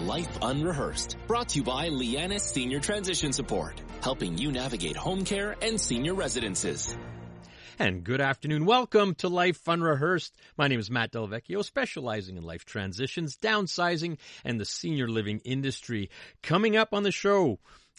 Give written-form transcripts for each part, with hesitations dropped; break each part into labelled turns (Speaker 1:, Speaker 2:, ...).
Speaker 1: Life Unrehearsed, brought to you by Lianas Senior Transition Support, helping you navigate home care and senior residences.
Speaker 2: And good afternoon. Welcome to Life Unrehearsed. My name is Matt Delvecchio, specializing in life transitions, downsizing, and the senior living industry. Coming up on the show,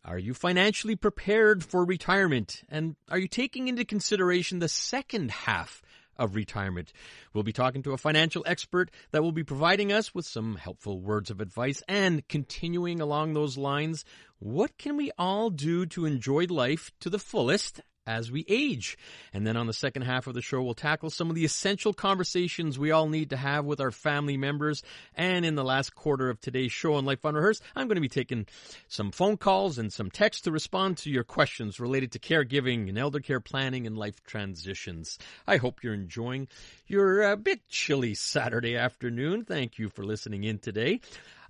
Speaker 2: are you financially prepared for retirement? And are you taking into consideration the second half of retirement? We'll be talking to a financial expert that will be providing us with some helpful words of advice. And continuing along those lines, what can we all do to enjoy life to the fullest as we age? And then on the second half of the show, we'll tackle some of the essential conversations we all need to have with our family members. And in the last quarter of today's show on Life Unrehearsed, I'm going to be taking some phone calls and some texts to respond to your questions related to caregiving and elder care planning and life transitions. I hope you're enjoying your a bit chilly Saturday afternoon. Thank you for listening in today.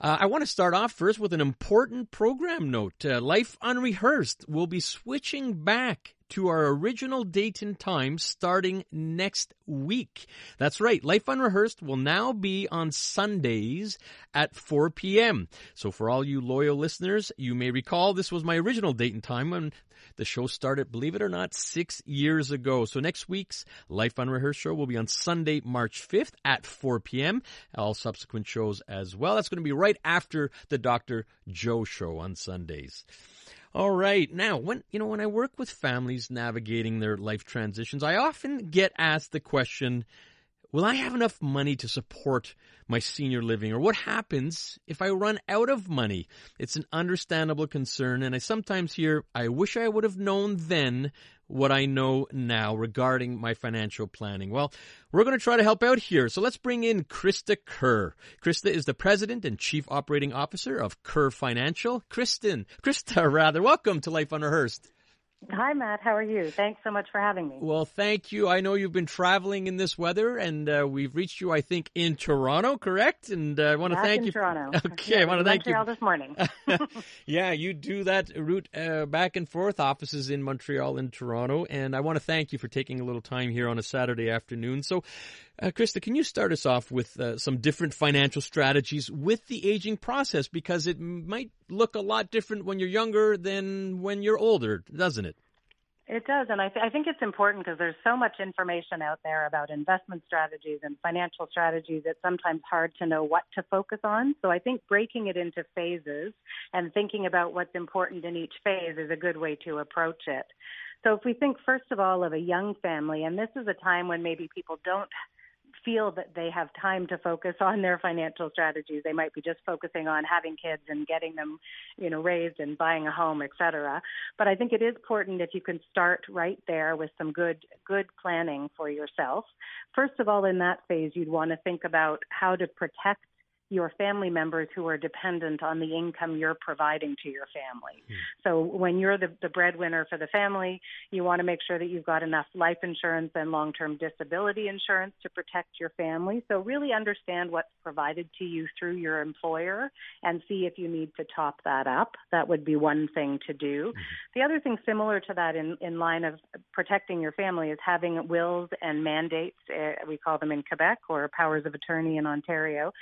Speaker 2: I want to start off first with an important program note. Life Unrehearsed will be switching back to our original date and time starting next week. That's right. Life Unrehearsed will now be on Sundays at 4 p.m. So for all you loyal listeners, you may recall this was my original date and time when the show started, believe it or not, 6 years ago. So next week's Life Unrehearsed show will be on Sunday, March 5th at 4 p.m. All subsequent shows as well. That's going to be right after the Dr. Joe show on Sundays. All right. Now, when I work with families navigating their life transitions, I often get asked the question, will I have enough money to support my senior living? Or what happens if I run out of money? It's an understandable concern, and I sometimes hear, I wish I would have known then what I know now regarding my financial planning. Well, we're going to try to help out here. So let's bring in Krista Kerr. Krista is the President and Chief Operating Officer of Kerr Financial. Krista, welcome to Life Unrehearsed.
Speaker 3: Hi, Matt. How are you? Thanks so much for having me.
Speaker 2: Well, thank you. I know you've been traveling in this weather, and we've reached you, I think, in Toronto, correct? And I want to thank you.
Speaker 3: Toronto.
Speaker 2: Okay, I want to thank you.
Speaker 3: Montreal this morning.
Speaker 2: Yeah, you do that route back and forth, offices in Montreal and Toronto, and I want to thank you for taking a little time here on a Saturday afternoon. So, Krista, can you start us off with some different financial strategies with the aging process? Because it might look a lot different when you're younger than when you're older, doesn't it?
Speaker 3: It does, and I think it's important because there's so much information out there about investment strategies and financial strategies. It's sometimes hard to know what to focus on. So I think breaking it into phases and thinking about what's important in each phase is a good way to approach it. So if we think, first of all, of a young family, and this is a time when maybe people don't feel that they have time to focus on their financial strategies. They might be just focusing on having kids and getting them, raised and buying a home, et cetera. But I think it is important if you can start right there with some good planning for yourself. First of all, in that phase, you'd want to think about how to protect your family members who are dependent on the income you're providing to your family. So when you're the breadwinner for the family, you want to make sure that you've got enough life insurance and long-term disability insurance to protect your family. So really understand what's provided to you through your employer and see if you need to top that up. That would be one thing to do. The other thing similar to that in line of protecting your family is having wills and mandates. We call them in Quebec, or powers of attorney in Ontario.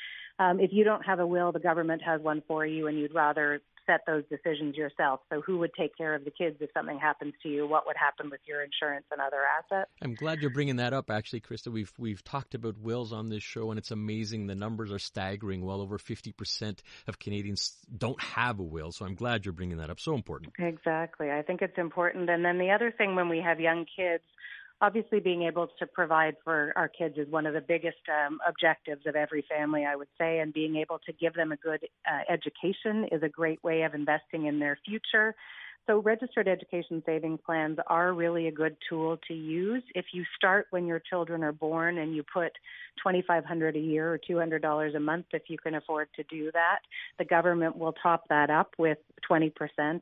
Speaker 3: If you don't have a will, the government has one for you, and you'd rather set those decisions yourself. So who would take care of the kids if something happens to you? What would happen with your insurance and other assets?
Speaker 2: I'm glad you're bringing that up, actually, Krista. We've talked about wills on this show, and it's amazing. The numbers are staggering. Well over 50% of Canadians don't have a will, so I'm glad you're bringing that up. So important.
Speaker 3: Exactly. I think it's important. And then the other thing when we have young kids, obviously, being able to provide for our kids is one of the biggest objectives of every family, I would say, and being able to give them a good education is a great way of investing in their future. So registered education savings plans are really a good tool to use. If you start when your children are born and you put $2,500 a year or $200 a month, if you can afford to do that, the government will top that up with 20%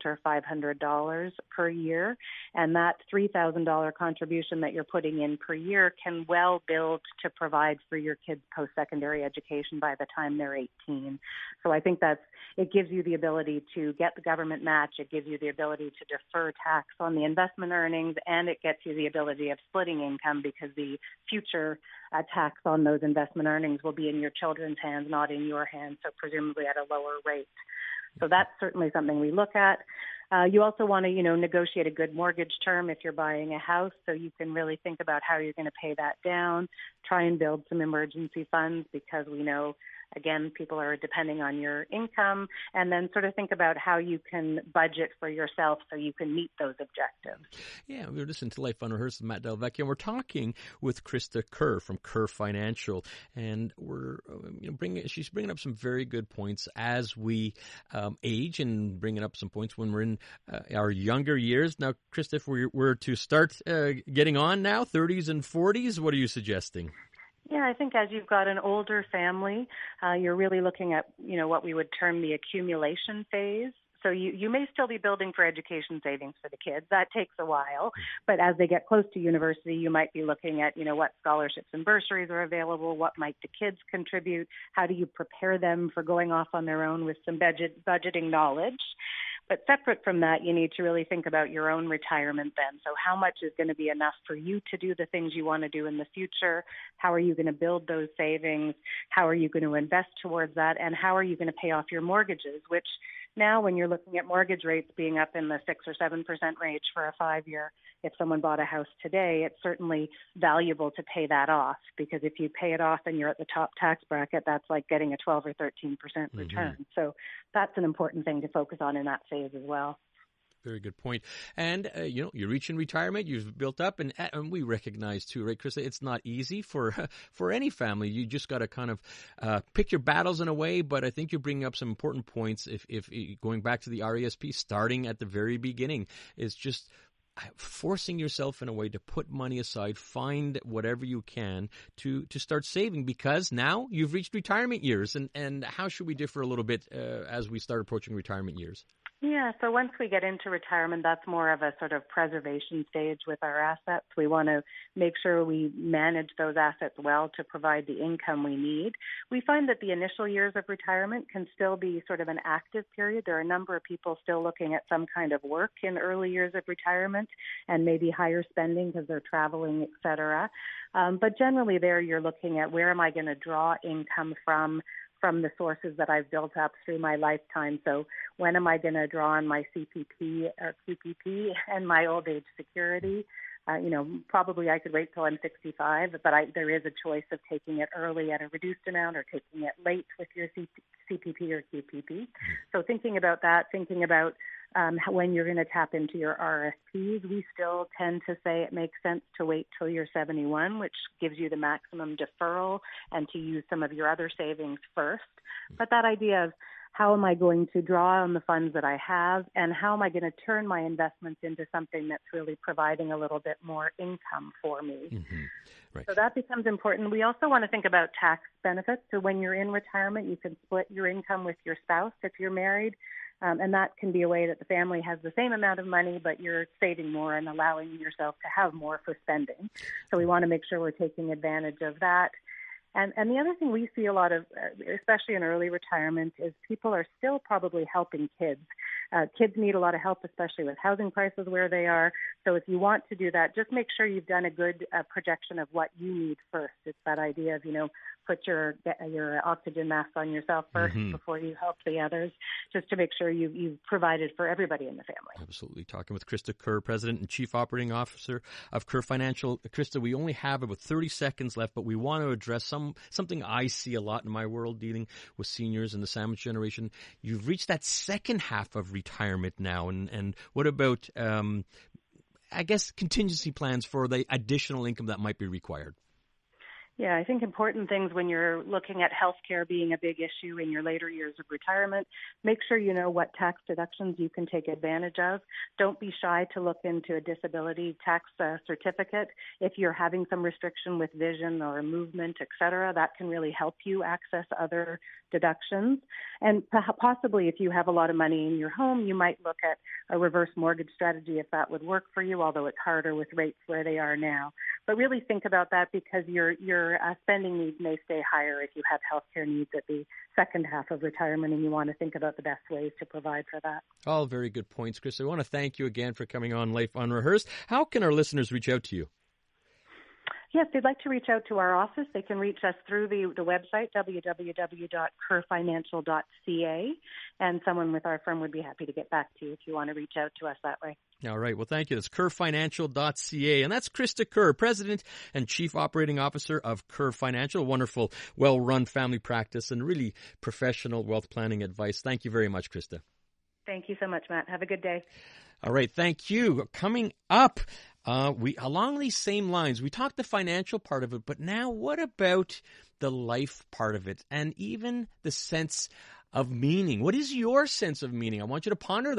Speaker 3: or $500 per year. And that $3,000 contribution that you're putting in per year can well build to provide for your kids' post-secondary education by the time they're 18. So I think it gives you the ability to get the government match. It gives you the ability to defer tax on the investment earnings, and it gets you the ability of splitting income because the future tax on those investment earnings will be in your children's hands, not in your hands, so presumably at a lower lower rate. So that's certainly something we look at. You also want to, negotiate a good mortgage term if you're buying a house, so you can really think about how you're going to pay that down. Try and build some emergency funds, because we know, again, people are depending on your income, and then sort of think about how you can budget for yourself so you can meet those objectives.
Speaker 2: Yeah, we're listening to Life Unrehearsed with Matt Delvecchio, and we're talking with Krista Kerr from Kerr Financial, and we're she's bringing up some very good points as we age, and bringing up some points when we're in our younger years. Now, Krista, if we were to start getting on now, 30s and 40s, what are you suggesting?
Speaker 3: Yeah, I think as you've got an older family, you're really looking at, what we would term the accumulation phase. So you may still be building for education savings for the kids. That takes a while. But as they get close to university, you might be looking at, what scholarships and bursaries are available, what might the kids contribute, how do you prepare them for going off on their own with some budgeting knowledge. But separate from that, you need to really think about your own retirement then. So how much is going to be enough for you to do the things you want to do in the future? How are you going to build those savings? How are you going to invest towards that? And how are you going to pay off your mortgages, which now when you're looking at mortgage rates being up in the 6 or 7% range for a 5-year, if someone bought a house today, it's certainly valuable to pay that off, because if you pay it off and you're at the top tax bracket, that's like getting a 12 or 13% return. Mm-hmm. So that's an important thing to focus on in that phase as well.
Speaker 2: Very good point. And, you're reaching retirement, you've built up, and we recognize too, right, Krista, it's not easy for any family. You just got to kind of pick your battles in a way, but I think you're bringing up some important points. If going back to the RESP, starting at the very beginning is just forcing yourself in a way to put money aside, find whatever you can to start saving, because now you've reached retirement years. And how should we differ a little bit as we start approaching retirement years?
Speaker 3: Yeah, so once we get into retirement, that's more of a sort of preservation stage with our assets. We want to make sure we manage those assets well to provide the income we need. We find that the initial years of retirement can still be sort of an active period. There are a number of people still looking at some kind of work in early years of retirement, and maybe higher spending because they're traveling, et cetera. But generally there you're looking at, where am I going to draw income from the sources that I've built up through my lifetime. So when am I going to draw on my CPP or QPP and my old age security? Probably I could wait till I'm 65, but there is a choice of taking it early at a reduced amount or taking it late with your CPP or QPP. So thinking about that, thinking about when you're going to tap into your RSPs, we still tend to say it makes sense to wait till you're 71, which gives you the maximum deferral, and to use some of your other savings first. But that idea of how am I going to draw on the funds that I have, and how am I going to turn my investments into something that's really providing a little bit more income for me? Mm-hmm. Right. So that becomes important. We also want to think about tax benefits. So when you're in retirement, you can split your income with your spouse if you're married. And that can be a way that the family has the same amount of money, but you're saving more and allowing yourself to have more for spending. So we want to make sure we're taking advantage of that. And the other thing we see a lot of, especially in early retirement, is people are still probably helping kids. Kids need a lot of help, especially with housing prices where they are. So if you want to do that, just make sure you've done a good projection of what you need first. It's that idea of, put your oxygen mask on yourself first before you help the others, just to make sure you've provided for everybody in the family.
Speaker 2: Absolutely. Talking with Krista Kerr, President and Chief Operating Officer of Kerr Financial. Krista, we only have about 30 seconds left, but we want to address something I see a lot in my world dealing with seniors and the sandwich generation. You've reached that second half of retirement now, and what about, contingency plans for the additional income that might be required?
Speaker 3: Yeah, I think important things when you're looking at healthcare being a big issue in your later years of retirement, make sure you know what tax deductions you can take advantage of. Don't be shy to look into a disability tax certificate. If you're having some restriction with vision or movement, et cetera, that can really help you access other deductions. And possibly if you have a lot of money in your home, you might look at a reverse mortgage strategy if that would work for you, although it's harder with rates where they are now. But really think about that, because your spending needs may stay higher if you have healthcare needs at the second half of retirement, and you want to think about the best ways to provide for that.
Speaker 2: All very good points, Chris. I want to thank you again for coming on Life Unrehearsed. How can our listeners reach out to you?
Speaker 3: Yes, they'd like to reach out to our office. They can reach us through the website, www.kerrfinancial.ca, and someone with our firm would be happy to get back to you if you want to reach out to us that way.
Speaker 2: All right. Well, thank you. That's kerrfinancial.ca. And that's Krista Kerr, President and Chief Operating Officer of Kerr Financial. Wonderful, well-run family practice and really professional wealth planning advice. Thank you very much, Krista.
Speaker 3: Thank you so much, Matt. Have a good day.
Speaker 2: All right. Thank you. Coming up, we along these same lines, we talked the financial part of it, but now what about the life part of it and even the sense of meaning? What is your sense of meaning? I want you to ponder that.